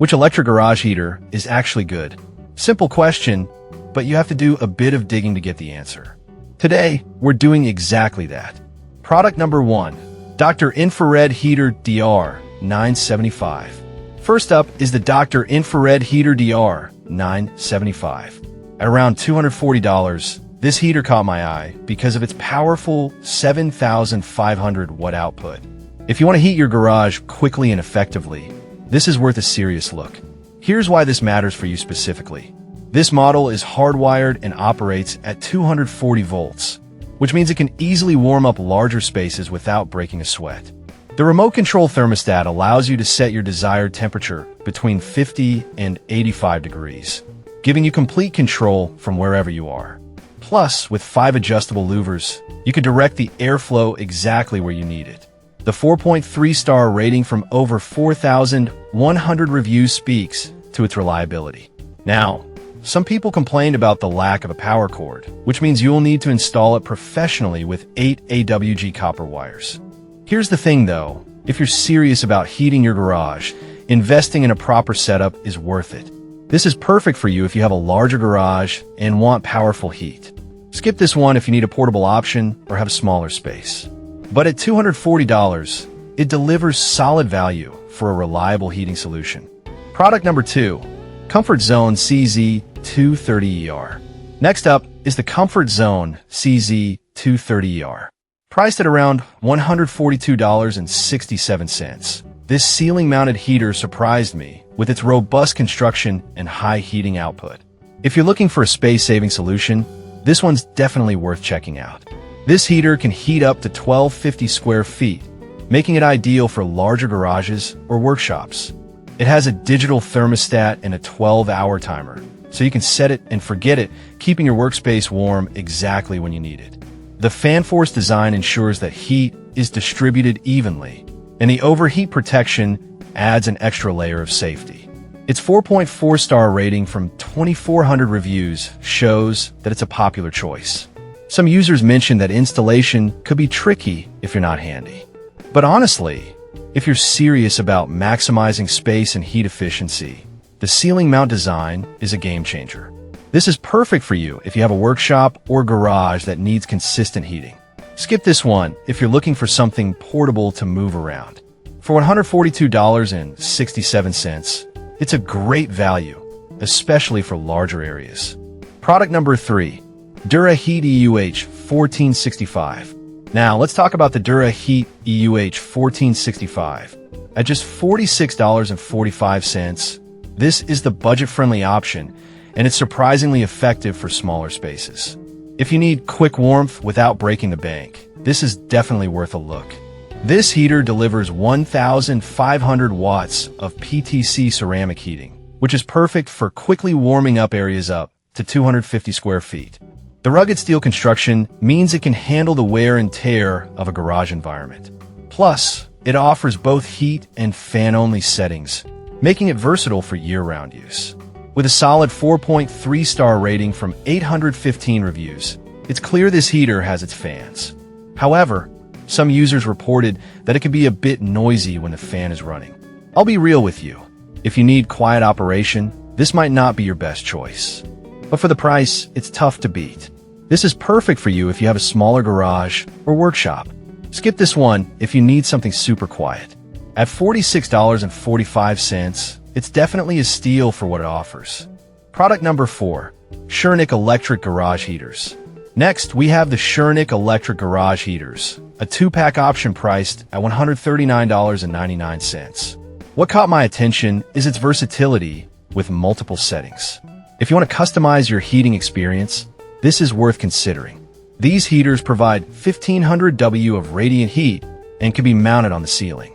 Which electric garage heater is actually good? Simple question, but you have to do a bit of digging to get the answer. Today, we're doing exactly that. Product number 1, Dr. Infrared Heater DR 975. First up is the Dr. Infrared Heater DR 975. At around $240, this heater caught my eye because of its powerful 7,500 watt output. If you want to heat your garage quickly and effectively, this is worth a serious look. Here's why this matters for you specifically. This model is hardwired and operates at 240 volts, which means it can easily warm up larger spaces without breaking a sweat. The remote control thermostat allows you to set your desired temperature between 50 and 85 degrees, giving you complete control from wherever you are. Plus, with 5 adjustable louvers, you can direct the airflow exactly where you need it. The 4.3-star rating from over 4,100 reviews speaks to its reliability. Now, some people complained about the lack of a power cord, which means you'll need to install it professionally with 8 AWG copper wires. Here's the thing though, if you're serious about heating your garage, investing in a proper setup is worth it. This is perfect for you if you have a larger garage and want powerful heat. Skip this one if you need a portable option or have a smaller space. But at $240, it delivers solid value for a reliable heating solution. Product number 2, Comfort Zone CZ230ER. Next up is the Comfort Zone CZ230ER. Priced at around $142.67. This ceiling-mounted heater surprised me with its robust construction and high heating output. If you're looking for a space-saving solution, this one's definitely worth checking out. This heater can heat up to 1,250 square feet, making it ideal for larger garages or workshops. It has a digital thermostat and a 12-hour timer, so you can set it and forget it, keeping your workspace warm exactly when you need it. The fan-force design ensures that heat is distributed evenly, and the overheat protection adds an extra layer of safety. Its 4.4-star rating from 2,400 reviews shows that it's a popular choice. Some users mentioned that installation could be tricky if you're not handy. But honestly, if you're serious about maximizing space and heat efficiency, the ceiling mount design is a game changer. This is perfect for you if you have a workshop or garage that needs consistent heating. Skip this one if you're looking for something portable to move around. For $142.67, it's a great value, especially for larger areas. Product number 3, DuraHeat EUH 1465. Now, let's talk about the DuraHeat EUH 1465. At just $46.45, this is the budget-friendly option, and it's surprisingly effective for smaller spaces. If you need quick warmth without breaking the bank, this is definitely worth a look. This heater delivers 1,500 watts of PTC ceramic heating, which is perfect for quickly warming up areas up to 250 square feet. The rugged steel construction means it can handle the wear and tear of a garage environment. Plus, it offers both heat and fan-only settings, making it versatile for year-round use. With a solid 4.3-star rating from 815 reviews, it's clear this heater has its fans. However, some users reported that it can be a bit noisy when the fan is running. I'll be real with you. If you need quiet operation, this might not be your best choice. But for the price, it's tough to beat. This is perfect for you if you have a smaller garage or workshop. Skip this one if you need something super quiet. At $46.45, it's definitely a steal for what it offers. Product number 4, Schurnick Electric Garage Heaters. Next, we have the Schurnick Electric Garage Heaters, a 2-pack option priced at $139.99. What caught my attention is its versatility with multiple settings. If you want to customize your heating experience, this is worth considering. These heaters provide 1,500 W of radiant heat and can be mounted on the ceiling.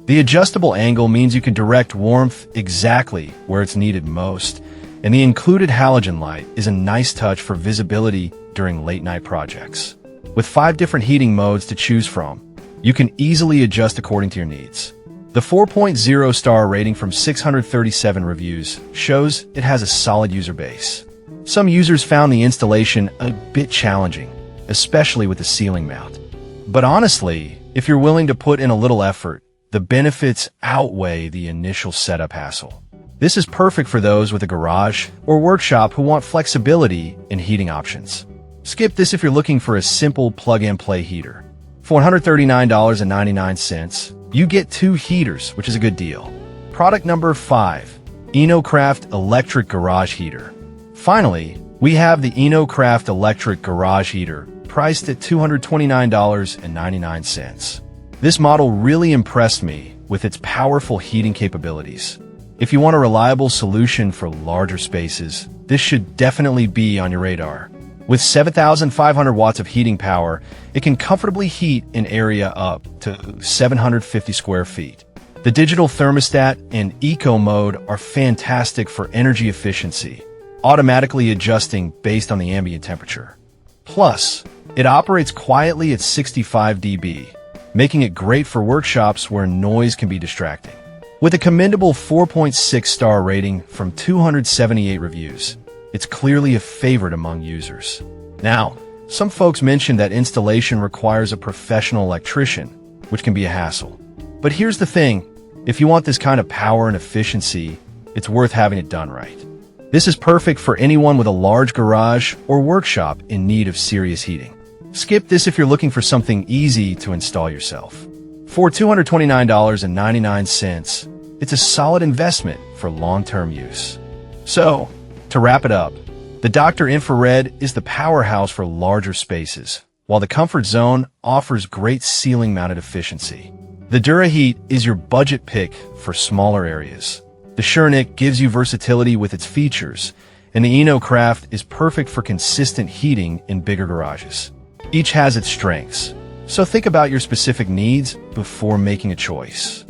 The adjustable angle means you can direct warmth exactly where it's needed most, and the included halogen light is a nice touch for visibility during late-night projects. With 5 different heating modes to choose from, you can easily adjust according to your needs. The 4.0-star rating from 637 reviews shows it has a solid user base. Some users found the installation a bit challenging, especially with the ceiling mount. But honestly, if you're willing to put in a little effort, the benefits outweigh the initial setup hassle. This is perfect for those with a garage or workshop who want flexibility in heating options. Skip this if you're looking for a simple plug-and-play heater. For $139.99, you get 2 heaters, which is a good deal. Product number 5, EnoCraft Electric Garage Heater. Finally, we have the EnoCraft Electric Garage Heater, priced at $229.99. This model really impressed me with its powerful heating capabilities. If you want a reliable solution for larger spaces, this should definitely be on your radar. With 7,500 watts of heating power, it can comfortably heat an area up to 750 square feet. The digital thermostat and eco mode are fantastic for energy efficiency, automatically adjusting based on the ambient temperature. Plus, it operates quietly at 65 dB, making it great for workshops where noise can be distracting. With a commendable 4.6-star rating from 278 reviews, it's clearly a favorite among users. Now, some folks mentioned that installation requires a professional electrician, which can be a hassle. But here's the thing, if you want this kind of power and efficiency, it's worth having it done right. This is perfect for anyone with a large garage or workshop in need of serious heating. Skip this if you're looking for something easy to install yourself. For $229.99, it's a solid investment for long-term use. So, to wrap it up, the Dr. Infrared is the powerhouse for larger spaces, while the Comfort Zone offers great ceiling-mounted efficiency. The DuraHeat is your budget pick for smaller areas. The SureNIC gives you versatility with its features, and the EnoCraft is perfect for consistent heating in bigger garages. Each has its strengths, so think about your specific needs before making a choice.